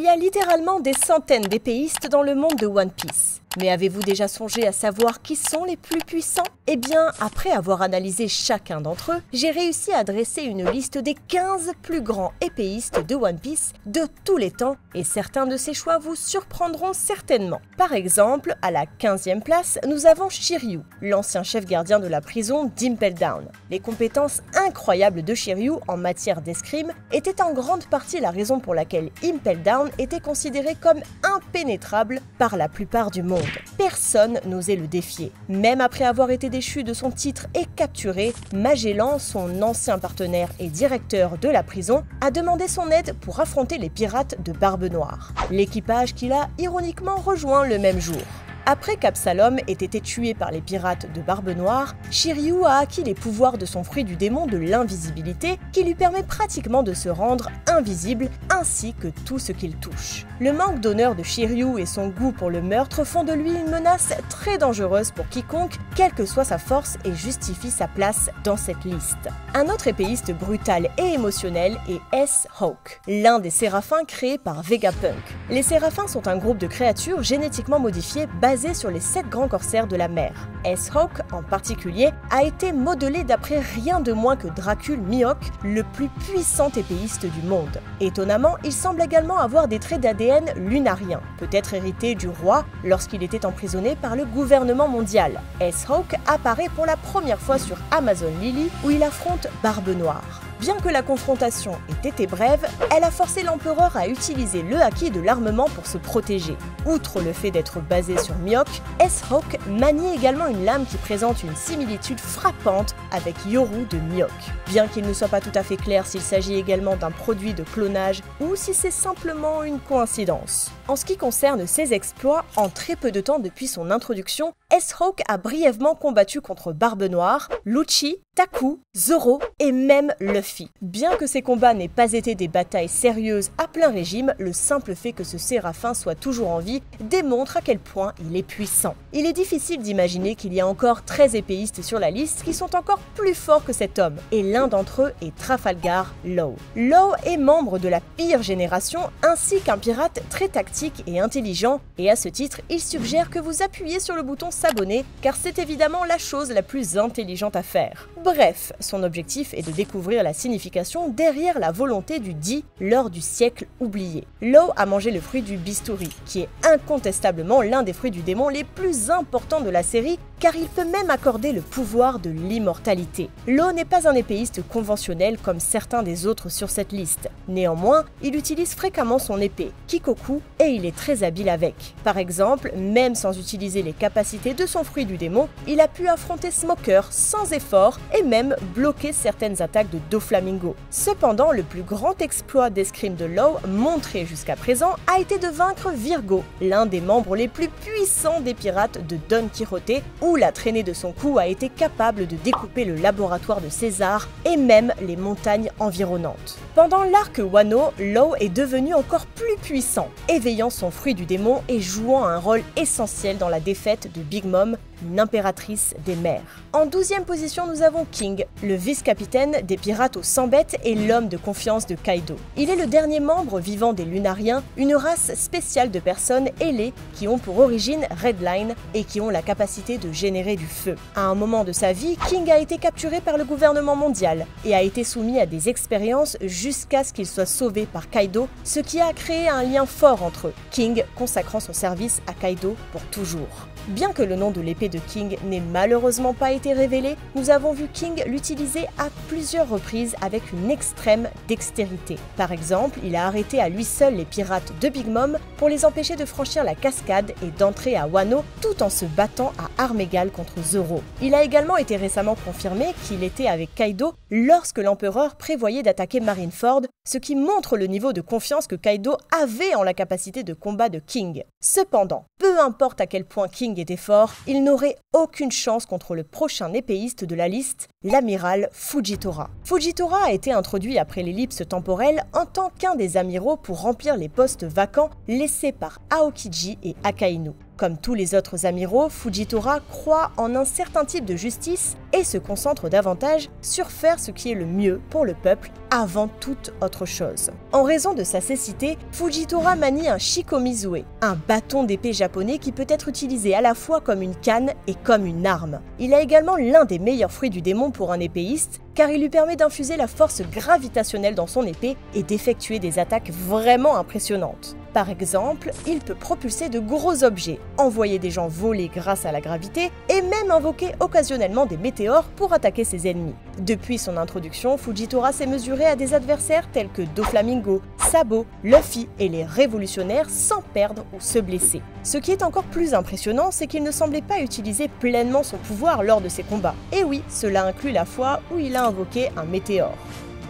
y a littéralement des centaines d'épéistes dans le monde de One Piece. Mais avez-vous déjà songé à savoir qui sont les plus puissants? Eh bien, après avoir analysé chacun d'entre eux, j'ai réussi à dresser une liste des 15 plus grands épéistes de One Piece de tous les temps, et certains de ces choix vous surprendront certainement. Par exemple, à la 15e place, nous avons Shiryu, l'ancien chef gardien de la prison d'Impel Down. Les compétences incroyables de Shiryu en matière d'escrime étaient en grande partie la raison pour laquelle Impel Down était considéré comme impénétrable par la plupart du monde. Personne n'osait le défier. Même après avoir été déchu de son titre et capturé, Magellan, son ancien partenaire et directeur de la prison, a demandé son aide pour affronter les pirates de Barbe Noire, l'équipage qu'il a ironiquement rejoint le même jour. Après qu'Absalom ait été tué par les pirates de Barbe Noire, Shiryu a acquis les pouvoirs de son fruit du démon de l'invisibilité qui lui permet pratiquement de se rendre invisible ainsi que tout ce qu'il touche. Le manque d'honneur de Shiryu et son goût pour le meurtre font de lui une menace très dangereuse pour quiconque, quelle que soit sa force, et justifie sa place dans cette liste. Un autre épéiste brutal et émotionnel est S-Hawk, l'un des séraphins créés par Vegapunk. Les séraphins sont un groupe de créatures génétiquement modifiées basées sur les 7 grands corsaires de la mer. S-Hawk, en particulier, a été modelé d'après rien de moins que Dracul Mihawk, le plus puissant épéiste du monde. Étonnamment, il semble également avoir des traits d'ADN lunariens, peut-être hérité du roi lorsqu'il était emprisonné par le gouvernement mondial. S-Hawk apparaît pour la première fois sur Amazon Lily, où il affronte Barbe Noire. Bien que la confrontation ait été brève, elle a forcé l'empereur à utiliser le haki de l'armement pour se protéger. Outre le fait d'être basé sur Mihawk, S-Hawk manie également une lame qui présente une similitude frappante avec Yoru de Mihawk. Bien qu'il ne soit pas tout à fait clair s'il s'agit également d'un produit de clonage ou si c'est simplement une coïncidence. En ce qui concerne ses exploits, en très peu de temps depuis son introduction, S-Hawk a brièvement combattu contre Barbe Noire, Lucci, Taku, Zoro et même Luffy. Bien que ces combats n'aient pas été des batailles sérieuses à plein régime, le simple fait que ce séraphin soit toujours en vie démontre à quel point il est puissant. Il est difficile d'imaginer qu'il y a encore 13 épéistes sur la liste qui sont encore plus forts que cet homme, et l'un d'entre eux est Trafalgar Law. Law est membre de la pire génération ainsi qu'un pirate très tactique et intelligent, et à ce titre, il suggère que vous appuyez sur le bouton s'abonner car c'est évidemment la chose la plus intelligente à faire. Bref, son objectif est de découvrir la signification derrière la volonté du Di lors du siècle oublié. Law a mangé le fruit du bistouri, qui est incontestablement l'un des fruits du démon les plus importants de la série, car il peut même accorder le pouvoir de l'immortalité. Law n'est pas un épéiste conventionnel comme certains des autres sur cette liste. Néanmoins, il utilise fréquemment son épée, Kikoku, et il est très habile avec. Par exemple, même sans utiliser les capacités de son fruit du démon, il a pu affronter Smoker sans effort et même bloquer certaines attaques de Doflamingo. Cependant, le plus grand exploit d'escrime de Law, montré jusqu'à présent, a été de vaincre Virgo, l'un des membres les plus puissants des pirates de Don Quixote, où la traînée de son cou a été capable de découper le laboratoire de César et même les montagnes environnantes. Pendant l'arc Wano, Law est devenu encore plus puissant, éveillant son fruit du démon et jouant un rôle essentiel dans la défaite de Big Mom, une impératrice des mers. En 12e position, nous avons King, le vice-capitaine des pirates aux 100 bêtes et l'homme de confiance de Kaido. Il est le dernier membre vivant des Lunariens, une race spéciale de personnes ailées qui ont pour origine Redline et qui ont la capacité de générer du feu. À un moment de sa vie, King a été capturé par le gouvernement mondial et a été soumis à des expériences jusqu'à ce qu'il soit sauvé par Kaido, ce qui a créé un lien fort entre eux, King consacrant son service à Kaido pour toujours. Bien que le nom de l'épée de King n'ait malheureusement pas été révélé, nous avons vu King l'utiliser à plusieurs reprises avec une extrême dextérité. Par exemple, il a arrêté à lui seul les pirates de Big Mom pour les empêcher de franchir la cascade et d'entrer à Wano tout en se battant à armes égales contre Zoro. Il a également été récemment confirmé qu'il était avec Kaido lorsque l'empereur prévoyait d'attaquer Marineford, ce qui montre le niveau de confiance que Kaido avait en la capacité de combat de King. Cependant, peu importe à quel point King était fort, il n'aurait aucune chance contre le prochain épéiste de la liste, l'amiral Fujitora. Fujitora a été introduit après l'ellipse temporelle en tant qu'un des amiraux pour remplir les postes vacants laissés par Aokiji et Akainu. Comme tous les autres amiraux, Fujitora croit en un certain type de justice et se concentre davantage sur faire ce qui est le mieux pour le peuple avant toute autre chose. En raison de sa cécité, Fujitora manie un shikomizue, un bâton d'épée japonais qui peut être utilisé à la fois comme une canne et comme une arme. Il a également l'un des meilleurs fruits du démon pour un épéiste, car il lui permet d'infuser la force gravitationnelle dans son épée et d'effectuer des attaques vraiment impressionnantes. Par exemple, il peut propulser de gros objets, envoyer des gens voler grâce à la gravité et même invoquer occasionnellement des météores pour attaquer ses ennemis. Depuis son introduction, Fujitora s'est mesuré à des adversaires tels que Doflamingo, Sabo, Luffy et les révolutionnaires sans perdre ou se blesser. Ce qui est encore plus impressionnant, c'est qu'il ne semblait pas utiliser pleinement son pouvoir lors de ses combats. Et oui, cela inclut la fois où il a invoqué un météore.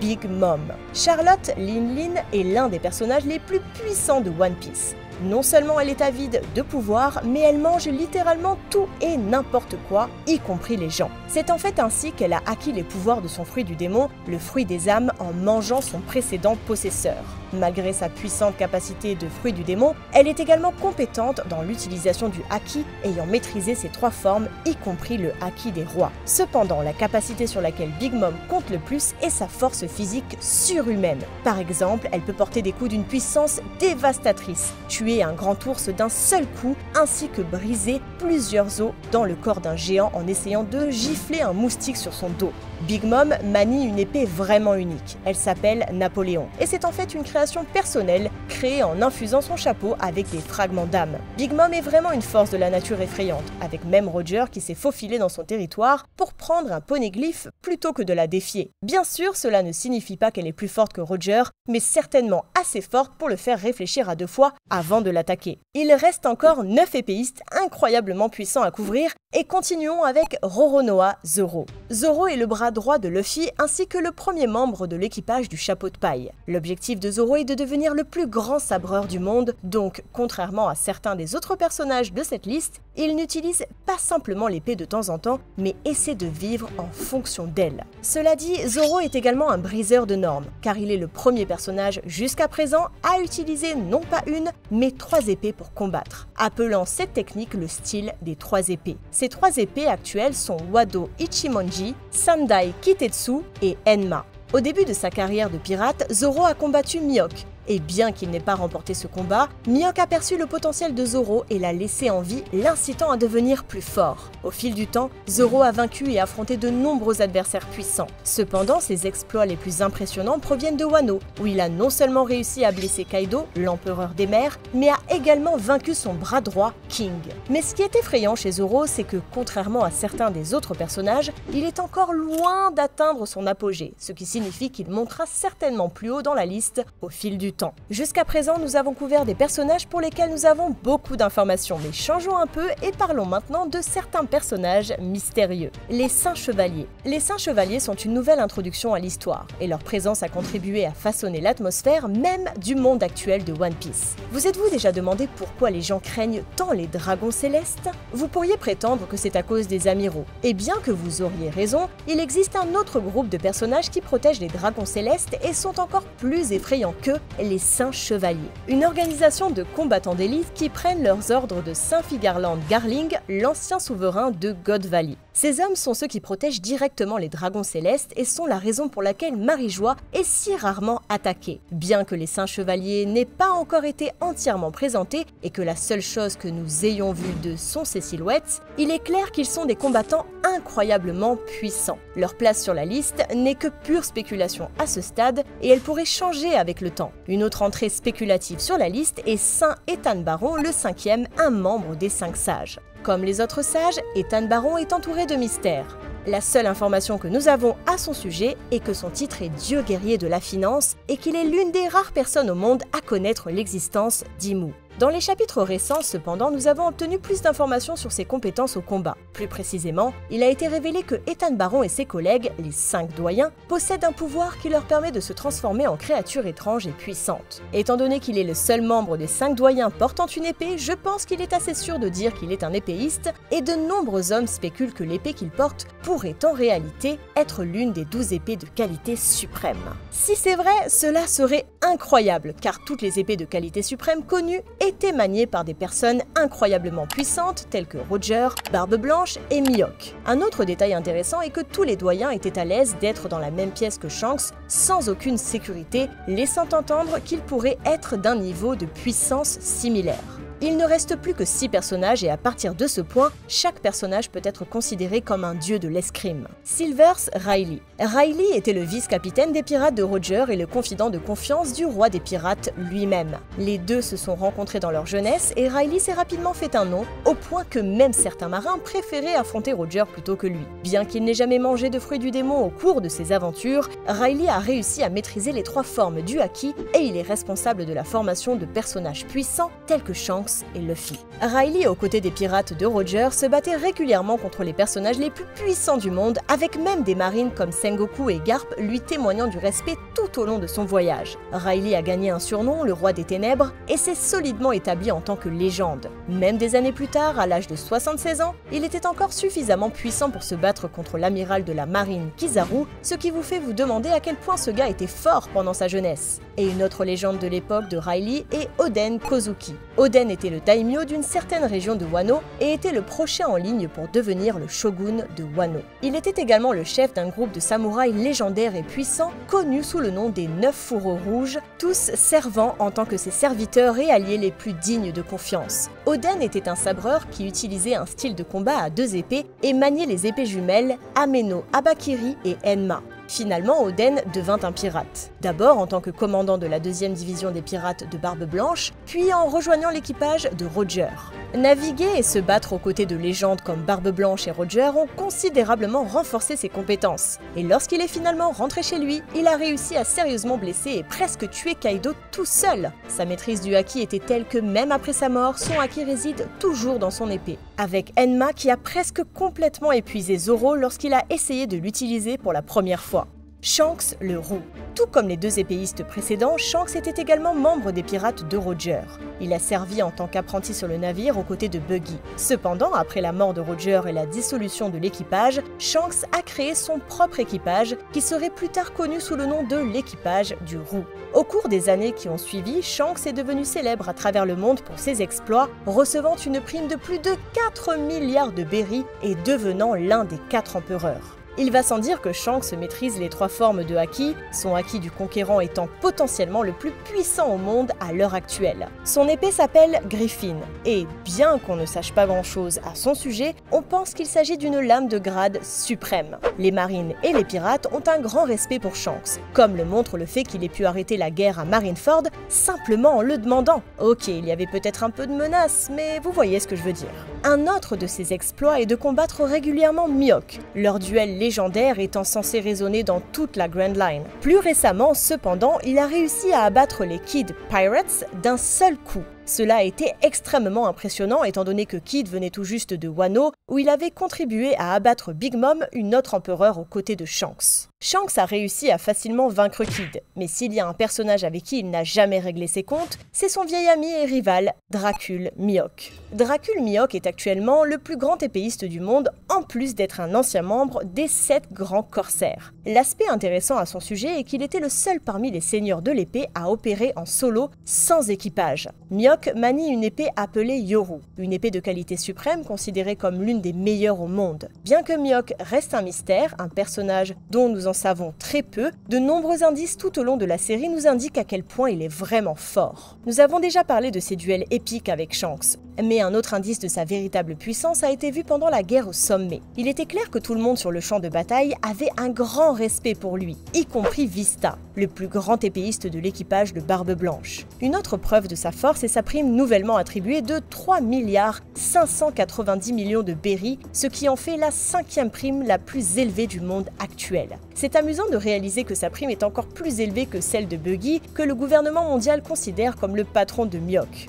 Big Mom. Charlotte Linlin est l'un des personnages les plus puissants de One Piece. Non seulement elle est avide de pouvoir, mais elle mange littéralement tout et n'importe quoi, y compris les gens. C'est en fait ainsi qu'elle a acquis les pouvoirs de son fruit du démon, le fruit des âmes, en mangeant son précédent possesseur. Malgré sa puissante capacité de fruit du démon, elle est également compétente dans l'utilisation du haki, ayant maîtrisé ses 3 formes, y compris le haki des rois. Cependant, la capacité sur laquelle Big Mom compte le plus est sa force physique surhumaine. Par exemple, elle peut porter des coups d'une puissance dévastatrice, tuer un grand ours d'un seul coup, ainsi que briser plusieurs os dans le corps d'un géant en essayant de gifler un moustique sur son dos. Big Mom manie une épée vraiment unique. Elle s'appelle Napoléon, et c'est en fait une création personnelle créée en infusant son chapeau avec des fragments d'âme. Big Mom est vraiment une force de la nature effrayante, avec même Roger qui s'est faufilé dans son territoire pour prendre un poneglyphe plutôt que de la défier. Bien sûr, cela ne signifie pas qu'elle est plus forte que Roger, mais certainement assez forte pour le faire réfléchir à 2 fois avant de l'attaquer. Il reste encore 9 épéistes incroyablement puissants à couvrir, et continuons avec Roronoa Zoro. Zoro est le bras droit de Luffy ainsi que le premier membre de l'équipage du chapeau de paille. L'objectif de Zoro est de devenir le plus grand sabreur du monde, donc contrairement à certains des autres personnages de cette liste, il n'utilise pas simplement l'épée de temps en temps, mais essaie de vivre en fonction d'elle. Cela dit, Zoro est également un briseur de normes, car il est le premier personnage jusqu'à présent à utiliser non pas une, mais 3 épées pour combattre, appelant cette technique le style des 3 épées. Ces 3 épées actuelles sont Wado Ichimonji, Sandai Kitetsu et Enma. Au début de sa carrière de pirate, Zoro a combattu Mihawk. Et bien qu'il n'ait pas remporté ce combat, Mihawk a perçu le potentiel de Zoro et l'a laissé en vie, l'incitant à devenir plus fort. Au fil du temps, Zoro a vaincu et affronté de nombreux adversaires puissants. Cependant, ses exploits les plus impressionnants proviennent de Wano, où il a non seulement réussi à blesser Kaido, l'empereur des mers, mais a également vaincu son bras droit, King. Mais ce qui est effrayant chez Zoro, c'est que contrairement à certains des autres personnages, il est encore loin d'atteindre son apogée, ce qui signifie qu'il montera certainement plus haut dans la liste au fil du temps. Jusqu'à présent, nous avons couvert des personnages pour lesquels nous avons beaucoup d'informations, mais changeons un peu et parlons maintenant de certains personnages mystérieux. Les Saints Chevaliers. Les Saints Chevaliers sont une nouvelle introduction à l'histoire, et leur présence a contribué à façonner l'atmosphère même du monde actuel de One Piece. Vous êtes-vous déjà demandé pourquoi les gens craignent tant les dragons célestes? Vous pourriez prétendre que c'est à cause des amiraux. Et bien que vous auriez raison, il existe un autre groupe de personnages qui protègent les dragons célestes et sont encore plus effrayants qu'eux, les Saints Chevaliers. Une organisation de combattants d'élite qui prennent leurs ordres de Saint Figarland Garling, l'ancien souverain de God Valley. Ces hommes sont ceux qui protègent directement les dragons célestes et sont la raison pour laquelle Marijois est si rarement attaqué. Bien que les Saints Chevaliers n'aient pas encore été entièrement présentés et que la seule chose que nous ayons vue d'eux sont ces silhouettes, il est clair qu'ils sont des combattants incroyablement puissants. Leur place sur la liste n'est que pure spéculation à ce stade et elle pourrait changer avec le temps. Une autre entrée spéculative sur la liste est Saint Ethan Baron, le 5e, un membre des 5 sages. Comme les autres sages, Ethan Baron est entouré de mystères. La seule information que nous avons à son sujet est que son titre est Dieu guerrier de la finance et qu'il est l'une des rares personnes au monde à connaître l'existence d'Imu. Dans les chapitres récents, cependant, nous avons obtenu plus d'informations sur ses compétences au combat. Plus précisément, il a été révélé que Ethan Baron et ses collègues, les 5 doyens, possèdent un pouvoir qui leur permet de se transformer en créatures étranges et puissantes. Étant donné qu'il est le seul membre des 5 doyens portant une épée, je pense qu'il est assez sûr de dire qu'il est un épéiste, et de nombreux hommes spéculent que l'épée qu'il porte pourrait pourrait en réalité être l'une des 12 épées de qualité suprême. Si c'est vrai, cela serait incroyable, car toutes les épées de qualité suprême connues étaient maniées par des personnes incroyablement puissantes telles que Roger, Barbe Blanche et Mihawk. Un autre détail intéressant est que tous les doyens étaient à l'aise d'être dans la même pièce que Shanks sans aucune sécurité, laissant entendre qu'il pourrait être d'un niveau de puissance similaire. Il ne reste plus que 6 personnages et à partir de ce point, chaque personnage peut être considéré comme un dieu de l'escrime. Silvers Riley. Riley était le vice-capitaine des pirates de Roger et le confident de confiance du roi des pirates lui-même. Les deux se sont rencontrés dans leur jeunesse et Riley s'est rapidement fait un nom, au point que même certains marins préféraient affronter Roger plutôt que lui. Bien qu'il n'ait jamais mangé de fruits du démon au cours de ses aventures, Riley a réussi à maîtriser les 3 formes du haki et il est responsable de la formation de personnages puissants tels que Shanks et Luffy. Riley, aux côtés des pirates de Roger, se battait régulièrement contre les personnages les plus puissants du monde, avec même des marines comme Sengoku et Garp lui témoignant du respect tout au long de son voyage. Riley a gagné un surnom, le roi des ténèbres, et s'est solidement établi en tant que légende. Même des années plus tard, à l'âge de 76 ans, il était encore suffisamment puissant pour se battre contre l'amiral de la marine Kizaru, ce qui vous fait vous demander à quel point ce gars était fort pendant sa jeunesse. Et une autre légende de l'époque de Riley est Oden Kozuki. Oden était le daimyo d'une certaine région de Wano et était le prochain en ligne pour devenir le shogun de Wano. Il était également le chef d'un groupe de samouraïs légendaires et puissants connus sous le nom des 9 fourreaux rouges, tous servant en tant que ses serviteurs et alliés les plus dignes de confiance. Oden était un sabreur qui utilisait un style de combat à 2 épées et maniait les épées jumelles Ameno Abakiri et Enma. Finalement, Oden devint un pirate. D'abord en tant que commandant de la 2e division des pirates de Barbe Blanche, puis en rejoignant l'équipage de Roger. Naviguer et se battre aux côtés de légendes comme Barbe Blanche et Roger ont considérablement renforcé ses compétences. Et lorsqu'il est finalement rentré chez lui, il a réussi à sérieusement blesser et presque tuer Kaido tout seul. Sa maîtrise du haki était telle que même après sa mort, son haki réside toujours dans son épée. Avec Enma qui a presque complètement épuisé Zoro lorsqu'il a essayé de l'utiliser pour la première fois. Shanks le roux. Tout comme les 2 épéistes précédents, Shanks était également membre des pirates de Roger. Il a servi en tant qu'apprenti sur le navire aux côtés de Buggy. Cependant, après la mort de Roger et la dissolution de l'équipage, Shanks a créé son propre équipage qui serait plus tard connu sous le nom de l'équipage du roux. Au cours des années qui ont suivi, Shanks est devenu célèbre à travers le monde pour ses exploits, recevant une prime de plus de 4 milliards de berries et devenant l'un des 4 empereurs. Il va sans dire que Shanks maîtrise les 3 formes de haki, son haki du conquérant étant potentiellement le plus puissant au monde à l'heure actuelle. Son épée s'appelle Griffin, et bien qu'on ne sache pas grand chose à son sujet, on pense qu'il s'agit d'une lame de grade suprême. Les marines et les pirates ont un grand respect pour Shanks, comme le montre le fait qu'il ait pu arrêter la guerre à Marineford simplement en le demandant. Ok, il y avait peut-être un peu de menace, mais vous voyez ce que je veux dire. Un autre de ses exploits est de combattre régulièrement Mihawk, leur duel légendaire étant censé résonner dans toute la Grand Line. Plus récemment, cependant, il a réussi à abattre les Kid Pirates d'un seul coup. Cela a été extrêmement impressionnant étant donné que Kid venait tout juste de Wano, où il avait contribué à abattre Big Mom, une autre empereur aux côtés de Shanks. Shanks a réussi à facilement vaincre Kid, mais s'il y a un personnage avec qui il n'a jamais réglé ses comptes, c'est son vieil ami et rival, Dracul Mihawk. Dracul Mihawk est actuellement le plus grand épéiste du monde, en plus d'être un ancien membre des 7 grands corsaires. L'aspect intéressant à son sujet est qu'il était le seul parmi les seigneurs de l'épée à opérer en solo, sans équipage. Mihawk manie une épée appelée Yoru, une épée de qualité suprême considérée comme l'une des meilleures au monde. Bien que Mihawk reste un mystère, un personnage dont nous en savons très peu, de nombreux indices tout au long de la série nous indiquent à quel point il est vraiment fort. Nous avons déjà parlé de ses duels épiques avec Shanks, mais un autre indice de sa véritable puissance a été vu pendant la guerre au sommet. Il était clair que tout le monde sur le champ de bataille avait un grand respect pour lui, y compris Vista, le plus grand épéiste de l'équipage de Barbe Blanche. Une autre preuve de sa force est sa prime nouvellement attribuée de 3 milliards 590 millions de berries, ce qui en fait la 5e prime la plus élevée du monde actuel. C'est amusant de réaliser que sa prime est encore plus élevée que celle de Buggy, que le gouvernement mondial considère comme le patron de Mihawk.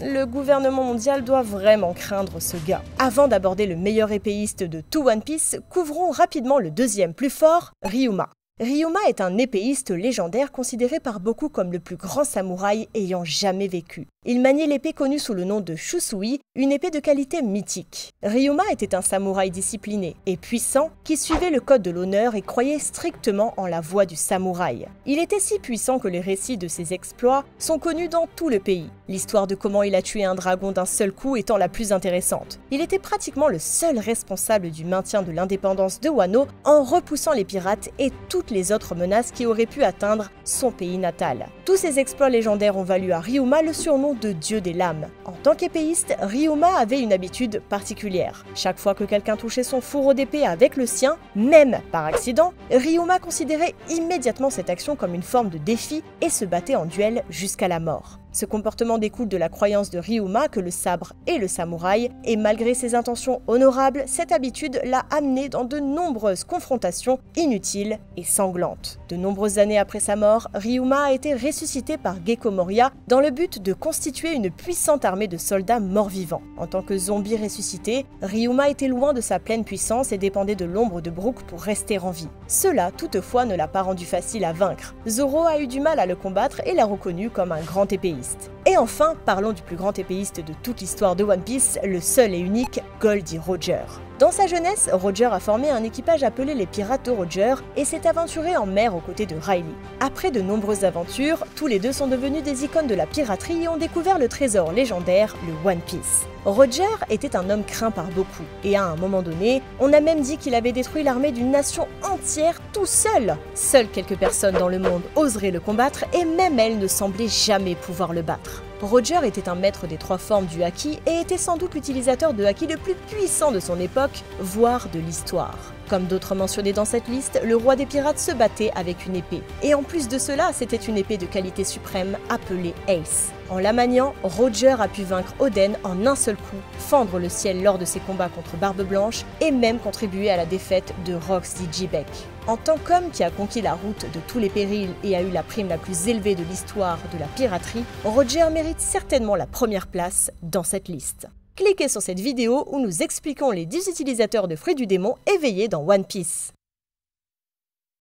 Le gouvernement mondial doit vraiment craindre ce gars. Avant d'aborder le meilleur épéiste de tout One Piece, couvrons rapidement le 2e plus fort, Ryuma. Ryuma est un épéiste légendaire considéré par beaucoup comme le plus grand samouraï ayant jamais vécu. Il maniait l'épée connue sous le nom de Shusui, une épée de qualité mythique. Ryuma était un samouraï discipliné et puissant qui suivait le code de l'honneur et croyait strictement en la voie du samouraï. Il était si puissant que les récits de ses exploits sont connus dans tout le pays. L'histoire de comment il a tué un dragon d'un seul coup étant la plus intéressante. Il était pratiquement le seul responsable du maintien de l'indépendance de Wano en repoussant les pirates et toutes les autres menaces qui auraient pu atteindre son pays natal. Tous ces exploits légendaires ont valu à Ryuma le surnom de Dieu des lames. En tant qu'épéiste, Ryuma avait une habitude particulière. Chaque fois que quelqu'un touchait son fourreau d'épée avec le sien, même par accident, Ryuma considérait immédiatement cette action comme une forme de défi et se battait en duel jusqu'à la mort. Ce comportement découle de la croyance de Ryuma que le sabre est le samouraï, et malgré ses intentions honorables, cette habitude l'a amené dans de nombreuses confrontations inutiles et sanglantes. De nombreuses années après sa mort, Ryuma a été ressuscité par Gekko Moria dans le but de constituer une puissante armée de soldats morts-vivants. En tant que zombie ressuscité, Ryuma était loin de sa pleine puissance et dépendait de l'ombre de Brook pour rester en vie. Cela, toutefois, ne l'a pas rendu facile à vaincre. Zoro a eu du mal à le combattre et l'a reconnu comme un grand épéiste. Et enfin, parlons du plus grand épéiste de toute l'histoire de One Piece, le seul et unique Goldie Roger. Dans sa jeunesse, Roger a formé un équipage appelé les Pirates de Roger et s'est aventuré en mer aux côtés de Riley. Après de nombreuses aventures, tous les deux sont devenus des icônes de la piraterie et ont découvert le trésor légendaire, le One Piece. Roger était un homme craint par beaucoup, et à un moment donné, on a même dit qu'il avait détruit l'armée d'une nation entière tout seul. Seules quelques personnes dans le monde oseraient le combattre, et même elles ne semblaient jamais pouvoir le battre. Roger était un maître des trois formes du haki et était sans doute l'utilisateur de haki le plus puissant de son époque, voire de l'histoire. Comme d'autres mentionnés dans cette liste, le roi des pirates se battait avec une épée. Et en plus de cela, c'était une épée de qualité suprême appelée Ace. En la maniant, Roger a pu vaincre Oden en un seul coup, fendre le ciel lors de ses combats contre Barbe Blanche et même contribuer à la défaite de Rox Dijibek. En tant qu'homme qui a conquis la route de tous les périls et a eu la prime la plus élevée de l'histoire de la piraterie, Roger mérite certainement la première place dans cette liste. Cliquez sur cette vidéo où nous expliquons les 10 utilisateurs de fruits du démon éveillés dans One Piece.